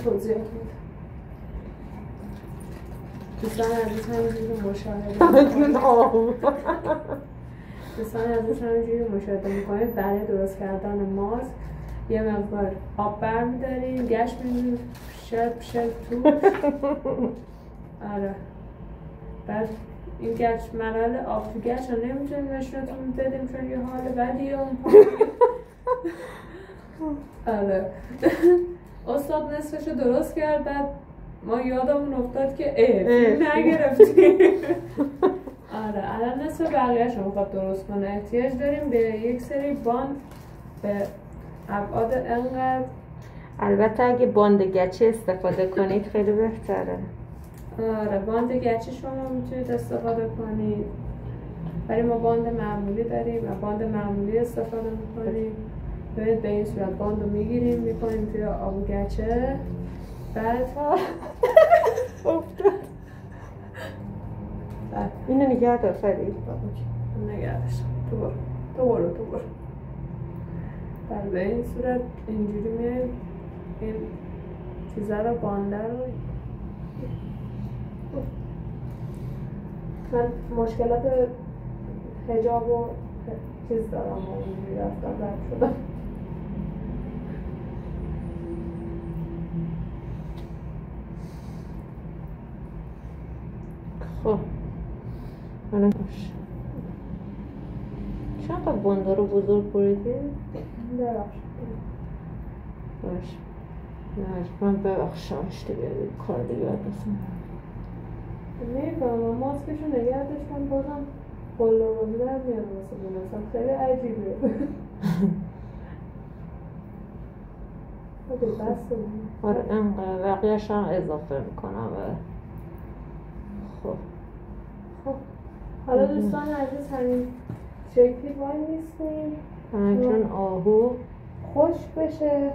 توضیح میدم. دوستان عزیز همینجوری مشاهده میکنید برای درست کردن ماست یه مقدار آب برمیداریم گچ میدیم پشل تو آره بعد این گچ مراحل آب تو گچ رو نمیتونیم نشونتون بدیم چون یه حال بدیه اون آره استاد نصفشو درست کرد بعد ما یادمون افتاد که نگرفتیم آره الان نصف بقیه‌اش رو میخواد درست کنه احتیاج داریم به یک سری باند به ابعاد انقدر البته اگه باند گچی استفاده کنید خیلی بهتره آره باند گچی شما میتونید استفاده کنید ولی ما باند معمولی داریم و باند معمولی استفاده میکنیم ببینید به این صورت باند رو میگیریم میکنیم توی آب گچه بعد افتاد اینو نگه دار فرید نگه داشتم تو برو بعد به این صورت اینجوری میایم این چیزا رو بانده رو من مشکلات حجاب و چیز دارم و اینجوری رفتم رد شدم خب الان باش چقدر بانده رو بزرگ بریدی؟ باش من ببخشمش دیگه کار دیگه بسیم نمی‌فهمم ماسکشو نگه داشتم بازم قلابازی در میاد واسه دونستم خیلی عجیبه آره انقدر بقیه‌اش هم اضافه میکنم خب حالا دوستان عزیز همین شکلی وای نیستیم همچون آهو خشک بشه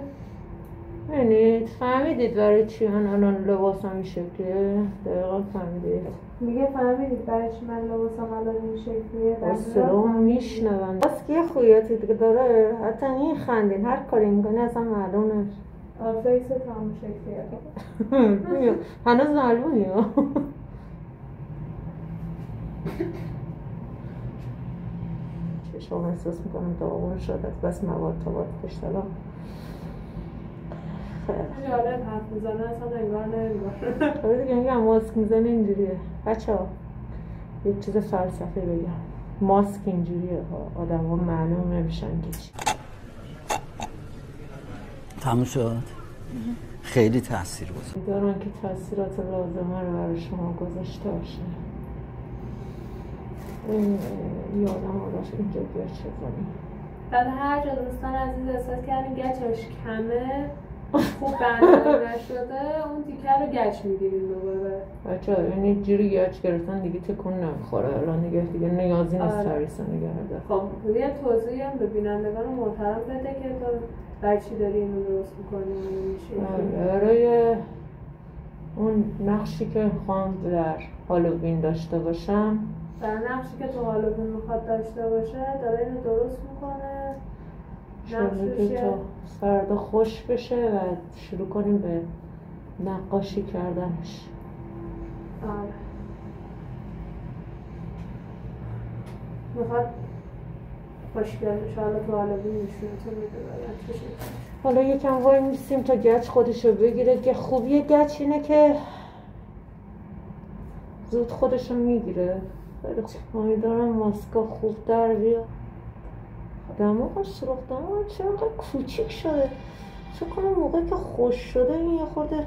ببینید فهمیدید برای چی من الان لباسم این شکلیه؟ دقیقا فهمیدید میگه فهمیدید برای چی من لباسم الان این شکلیه؟ اصلا میشنون بس که یه خویاتی دیگه داره حتی این خندین هر کاری میکنه اصلا معلومه فیست همون شکلیه هنوز معلومی ها چشم احساس میکنم داغون شد از بس مواد تابات کشتلا خیلی آره حرف میزنه اصلا انگار نه انگار آره دیگه میگم ماسک میزنه اینجوریه بچه ها یه چیز فلسفه بگم ماسک اینجوریه ها آدم ها معلوم نمیشن که چی تموم شد؟ خیلی تأثیر گذاشت دارن که تأثیرات لازمه رو برای شما گذاشته باشه این یادم آداش اینجا بیار چه کنیم بعد هر جا دوستان عزیز احساس کردیم گچش کمه خوب برنامه نشده اون تیکه رو گچ میگیریم دوباره بچه ها یعنی جوری گچ گرفتن دیگه تکون نمیخوره الان دیگه نیازی نیست سریسا نگرده خب یه توضیحی هم به بینندگان محترم بده که تو برای چی داری اینو درست میکنی برای اون نقشی که میخوام در هالووین داشته باشم در نقشی که تو هالووین میخواد داشته باشه داره اینو درست میکنه نقشش که تا فردا خوش بشه و شروع کنیم به نقاشی کردنش آره میخواد خوشگل بشه حالا تو هالووین نشونتون میده حالا یکم وای میستیم تا گچ خودشو بگیره که خوبی گچ اینه که زود خودشو میگیره خیلی خوب امیدوارم ماسکا خوب در بیاد دماغش سراخ دماغ چقدر کوچیک شده چه کنم موقعی که خوش شده این یه خورده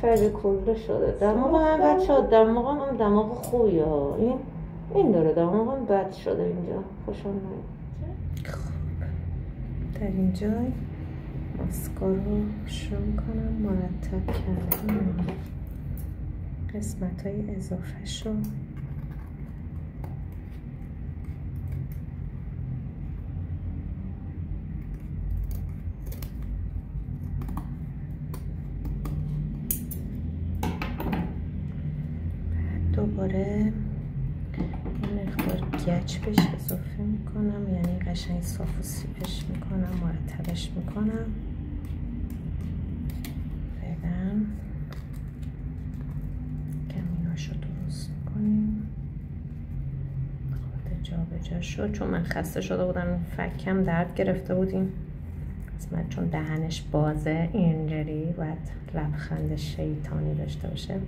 کره کله شده دماغ هم بد شد دماغم هم دماغ خوبیه ها این داره دماغم بد شده اینجا خوشم نمید خب در اینجا ماسکا رو شروع کنم مرتب کردم قسمت های اضافه شد دوباره این مقدار گچ بهش اضافه میکنم یعنی قشنگ صاف و سیپش میکنم مرتبش میکنم اینجا شد، چون من خسته شده بودم. این فکم درد گرفته بودیم قسمت، چون دهنش بازه اینجوری باید لبخند شیطانی داشته باشه.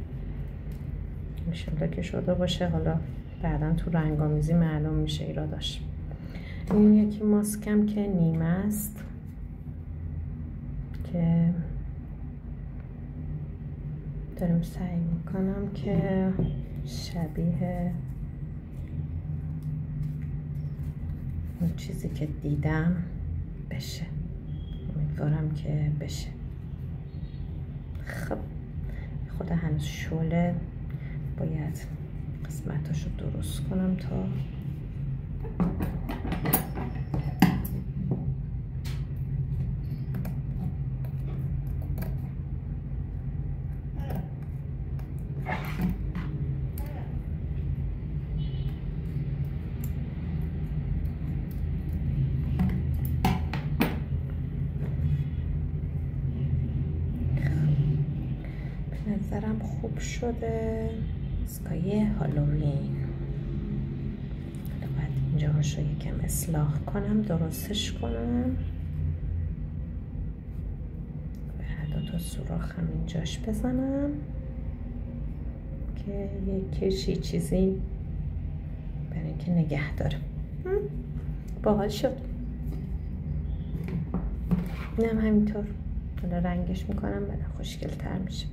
انشالله که شده باشه. حالا بعدا تو رنگامیزی معلوم میشه ایراداش. این یکی ماسکم که نیمه است که دارم سعی میکنم که شبیه اون چیزی که دیدم بشه. امیدوارم که بشه. خب خود هنوز شعله، باید قسمتاشو درست کنم تا نظرم خوب شده. اسکای هالووین. باید اینجا هاشو یکم اصلاح کنم، درستش کنم. و هر دو تا سوراخ هم اینجاش بزنم که یکیشی چیزی برای اینکه نگه داره. باحال شد. اینم همینطور. حالا رنگش میکنم بعد خوشگل تر میشه.